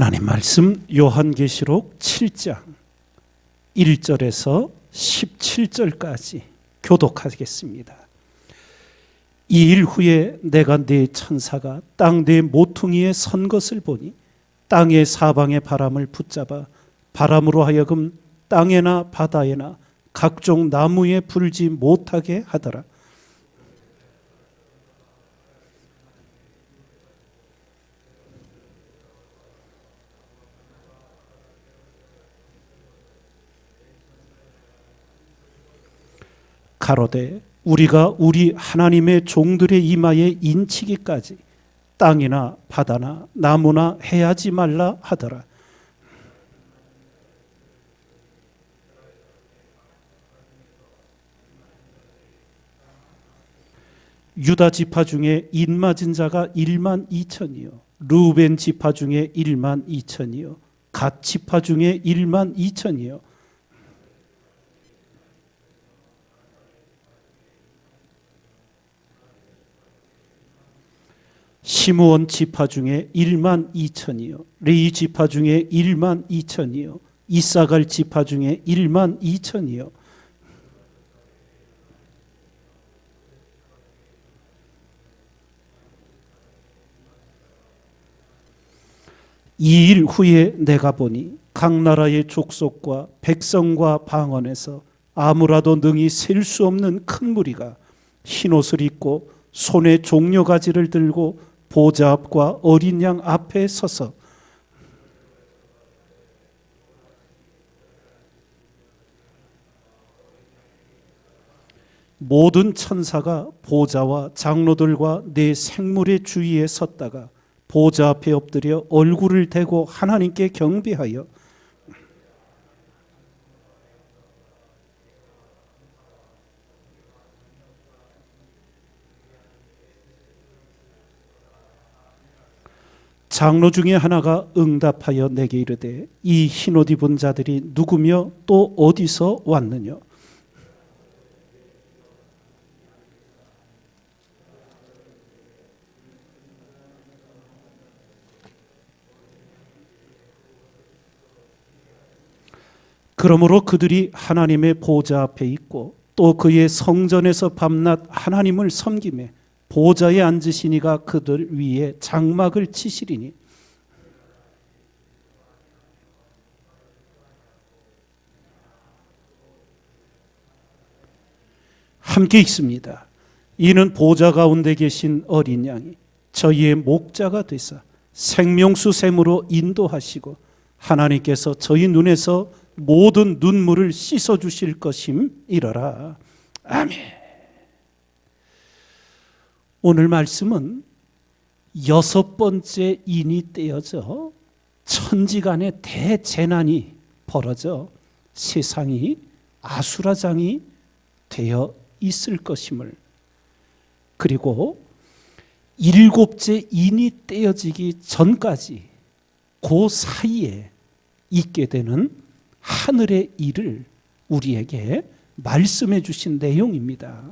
하나님 말씀 요한계시록 7장 1절에서 17절까지 교독하겠습니다. 이 일 후에 내가 네 천사가 땅 네 모퉁이에 선 것을 보니 땅의 사방의 바람을 붙잡아 바람으로 하여금 땅에나 바다에나 각종 나무에 불지 못하게 하더라. 가로되 우리가 우리 하나님의 종들의 이마에 인치기까지 땅이나 바다나 나무나 해하지 말라 하더라. 유다 지파 중에 인 맞은 자가 1만 2천이요 르우벤 지파 중에 1만 2천이요 갓 지파 중에 1만 2천이요 시므온 지파 중에 1만 2천이요 레위 지파 중에 1만 2천이요 이사갈 지파 중에 1만 2천이요 이 일 후에 내가 보니 각 나라의 족속과 백성과 방언에서 아무라도 능히 셀 수 없는 큰 무리가 흰옷을 입고 손에 종려가지를 들고 보좌 앞과 어린 양 앞에 서서 모든 천사가 보좌와 장로들과 네 생물의 주위에 섰다가 보좌 앞에 엎드려 얼굴을 대고 하나님께 경배하여 장로 중에 하나가 응답하여 내게 이르되 이 흰옷 입은 자들이 누구며 또 어디서 왔느냐. 그러므로 그들이 하나님의 보좌 앞에 있고 또 그의 성전에서 밤낮 하나님을 섬기매 보좌에 앉으시니가 그들 위에 장막을 치시리니 함께 있습니다. 이는 보좌 가운데 계신 어린 양이 저희의 목자가 되사 생명수 샘으로 인도하시고 하나님께서 저희 눈에서 모든 눈물을 씻어주실 것임이러라. 아멘. 오늘 말씀은 6번째 인이 떼어져 천지간에 대재난이 벌어져 세상이 아수라장이 되어 있을 것임을, 그리고 7째 인이 떼어지기 전까지 그 사이에 있게 되는 하늘의 일을 우리에게 말씀해 주신 내용입니다.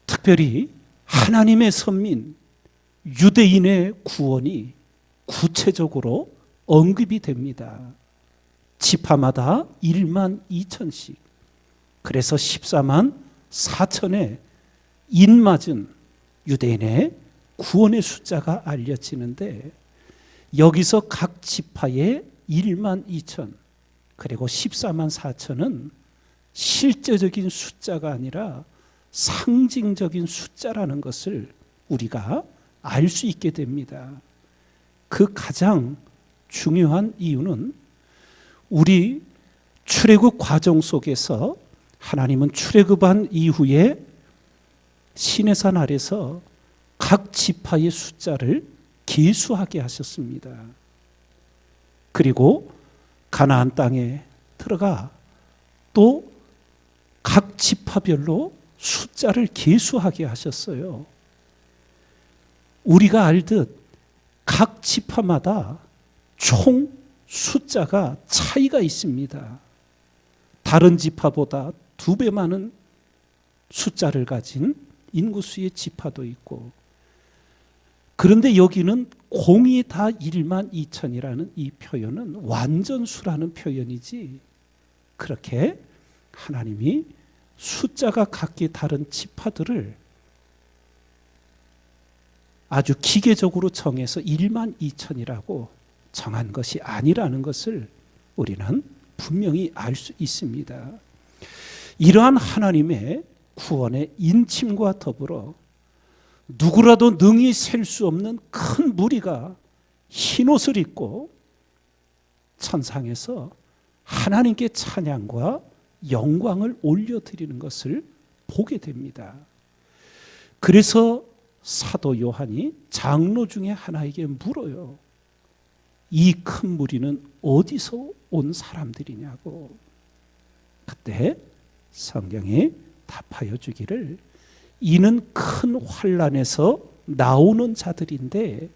특별히 하나님의 선민 유대인의 구원이 구체적으로 언급이 됩니다. 지파마다 1만 2천씩, 그래서 14만 4천의 인맞은 유대인의 구원의 숫자가 알려지는데, 여기서 각 지파의 1만 2천 그리고 14만 4천은 실제적인 숫자가 아니라 상징적인 숫자라는 것을 우리가 알 수 있게 됩니다. 그 가장 중요한 이유는 우리 출애굽 과정 속에서 하나님은 출애굽한 이후에 시내산 아래서 각 지파의 숫자를 계수하게 하셨습니다. 그리고 가나안 땅에 들어가 또 각 지파별로 숫자를 계수하게 하셨어요. 우리가 알듯 각 지파마다 총 숫자가 차이가 있습니다. 다른 지파보다 2배 많은 숫자를 가진 인구수의 지파도 있고, 그런데 여기는 공이 다 1만 2천이라는 이 표현은 완전수라는 표현이지, 그렇게 하나님이 숫자가 각기 다른 지파들을 아주 기계적으로 정해서 1만 2천이라고 정한 것이 아니라는 것을 우리는 분명히 알 수 있습니다. 이러한 하나님의 구원의 인침과 더불어 누구라도 능히 셀 수 없는 큰 무리가 흰옷을 입고 천상에서 하나님께 찬양과 영광을 올려드리는 것을 보게 됩니다. 그래서 사도 요한이 장로 중에 하나에게 물어요. 이 큰 무리는 어디서 온 사람들이냐고. 그때 성경이 답하여 주기를, 이는 큰 환난에서 나오는 자들인데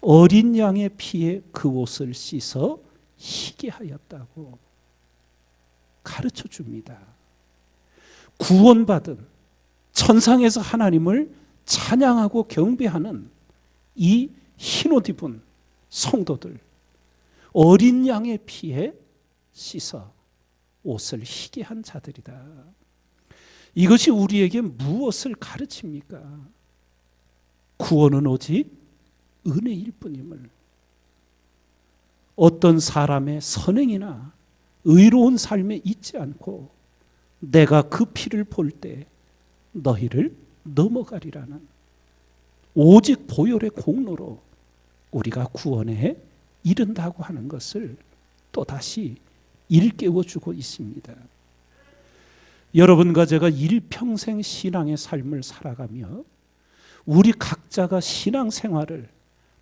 어린 양의 피에 그 옷을 씻어 희게 하였다고 가르쳐 줍니다. 구원받은, 천상에서 하나님을 찬양하고 경배하는 이 흰옷 입은 성도들, 어린 양의 피에 씻어 옷을 희게 한 자들이다. 이것이 우리에게 무엇을 가르칩니까? 구원은 오직 은혜일 뿐임을, 어떤 사람의 선행이나 의로운 삶에 있지 않고 내가 그 피를 볼 때 너희를 넘어가리라는 오직 보혈의 공로로 우리가 구원에 이른다고 하는 것을 또다시 일깨워주고 있습니다. 여러분과 제가 일평생 신앙의 삶을 살아가며 우리 각자가 신앙생활을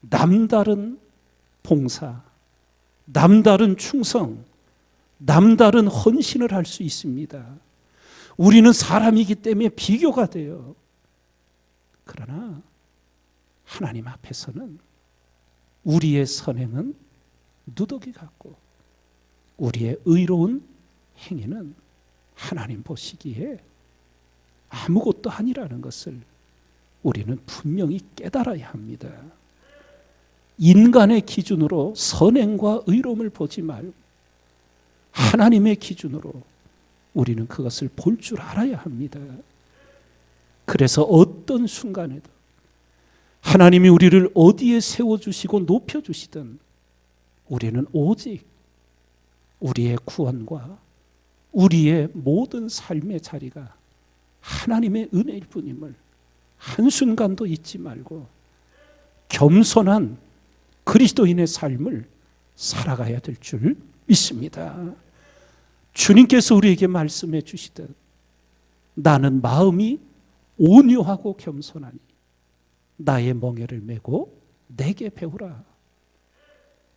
남다른 봉사, 남다른 충성, 남다른 헌신을 할 수 있습니다. 우리는 사람이기 때문에 비교가 돼요. 그러나 하나님 앞에서는 우리의 선행은 누더기 같고 우리의 의로운 행위는 하나님 보시기에 아무것도 아니라는 것을 우리는 분명히 깨달아야 합니다. 인간의 기준으로 선행과 의로움을 보지 말고 하나님의 기준으로 우리는 그것을 볼 줄 알아야 합니다. 그래서 어떤 순간에도 하나님이 우리를 어디에 세워주시고 높여주시든 우리는 오직 우리의 구원과 우리의 모든 삶의 자리가 하나님의 은혜일 뿐임을 한순간도 잊지 말고 겸손한 그리스도인의 삶을 살아가야 될 줄 믿습니다. 주님께서 우리에게 말씀해 주시듯 나는 마음이 온유하고 겸손하니 나의 멍에를 메고 내게 배우라.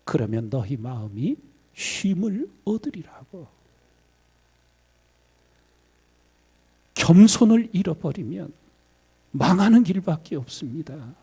그러면 너희 마음이 쉼을 얻으리라고. 겸손을 잃어버리면 망하는 길밖에 없습니다.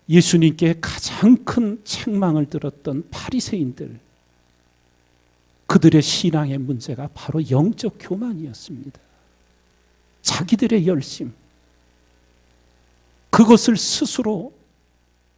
예수님께 가장 큰 책망을 들었던 바리새인들, 그들의 신앙의 문제가 바로 영적 교만이었습니다. 자기들의 열심, 그것을 스스로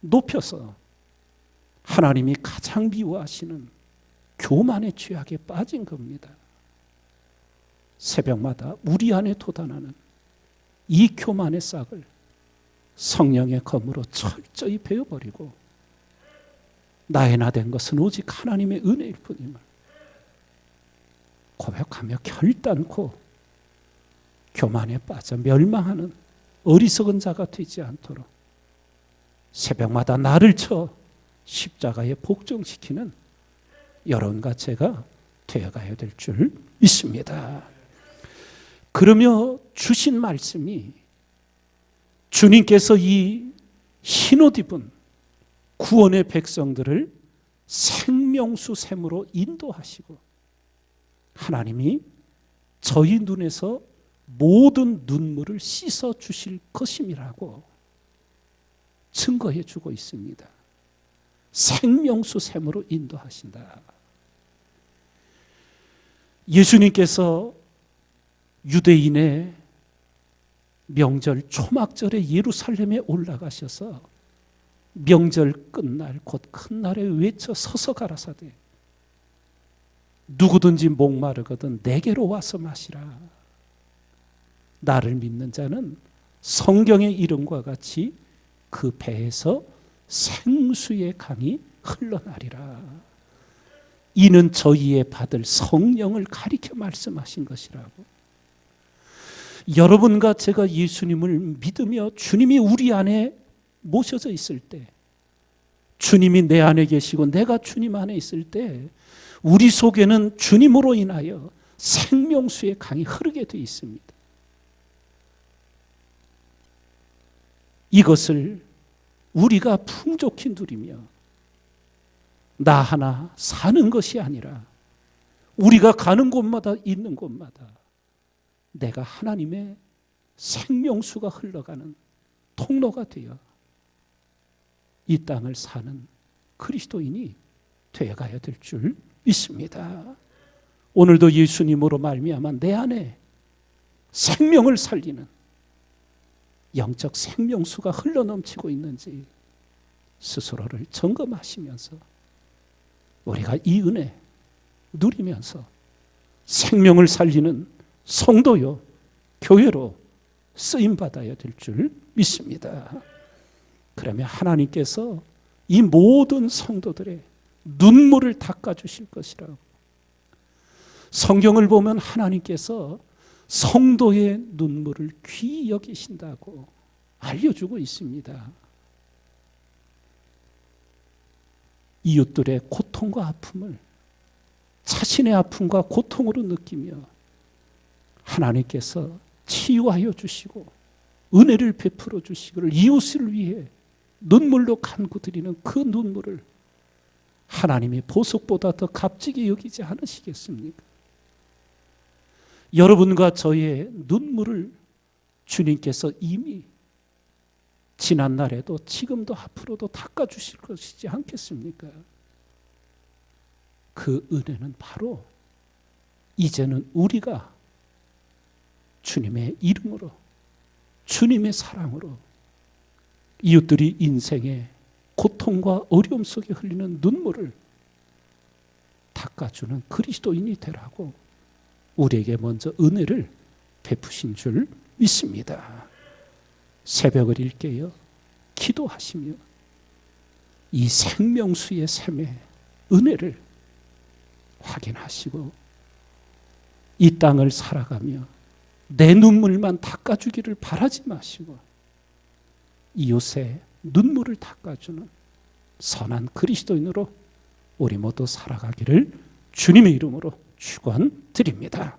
높여서 하나님이 가장 미워하시는 교만의 죄악에 빠진 겁니다. 새벽마다 우리 안에 돋아나는 이 교만의 싹을 성령의 검으로 철저히 베어버리고 나의 나 된 것은 오직 하나님의 은혜일 뿐임을 고백하며 결단코 교만에 빠져 멸망하는 어리석은 자가 되지 않도록 새벽마다 나를 쳐 십자가에 복종시키는 여러분과 제가 되어가야 될 줄 믿습니다. 그러며 주신 말씀이 주님께서 이 흰옷 입은 구원의 백성들을 생명수 샘으로 인도하시고 하나님이 저희 눈에서 모든 눈물을 씻어 주실 것임이라고 증거해 주고 있습니다. 생명수 샘으로 인도하신다. 예수님께서 유대인의 명절 초막절에 예루살렘에 올라가셔서 명절 끝날 곧 큰 날에 외쳐 서서 가라사대 누구든지 목마르거든 내게로 와서 마시라. 나를 믿는 자는 성경의 이름과 같이 그 배에서 생수의 강이 흘러나리라. 이는 저희의 받을 성령을 가리켜 말씀하신 것이라고. 여러분과 제가 예수님을 믿으며 주님이 우리 안에 모셔져 있을 때, 주님이 내 안에 계시고 내가 주님 안에 있을 때 우리 속에는 주님으로 인하여 생명수의 강이 흐르게 되어 있습니다. 이것을 우리가 풍족히 누리며 나 하나 사는 것이 아니라 우리가 가는 곳마다 있는 곳마다 내가 하나님의 생명수가 흘러가는 통로가 되어 이 땅을 사는 그리스도인이 되어가야 될 줄 믿습니다. 오늘도 예수님으로 말미암아 내 안에 생명을 살리는 영적 생명수가 흘러넘치고 있는지 스스로를 점검하시면서 우리가 이 은혜 누리면서 생명을 살리는 성도요 교회로 쓰임받아야 될 줄 믿습니다. 그러면 하나님께서 이 모든 성도들의 눈물을 닦아주실 것이라고. 성경을 보면 하나님께서 성도의 눈물을 귀히 여기신다고 알려주고 있습니다. 이웃들의 고통과 아픔을 자신의 아픔과 고통으로 느끼며 하나님께서 치유하여 주시고 은혜를 베풀어 주시기를 이웃을 위해 눈물로 간구드리는 그 눈물을 하나님이 보석보다 더 값지게 여기지 않으시겠습니까? 여러분과 저의 눈물을 주님께서 이미 지난날에도 지금도 앞으로도 닦아주실 것이지 않겠습니까? 그 은혜는 바로 이제는 우리가 주님의 이름으로 주님의 사랑으로 이웃들이 인생의 고통과 어려움 속에 흘리는 눈물을 닦아주는 그리스도인이 되라고 우리에게 먼저 은혜를 베푸신 줄 믿습니다. 새벽을 일깨어 기도하시며 이 생명수의 샘의 은혜를 확인하시고 이 땅을 살아가며 내 눈물만 닦아주기를 바라지 마시고 이웃의 눈물을 닦아주는 선한 그리스도인으로 우리 모두 살아가기를 주님의 이름으로 축원드립니다.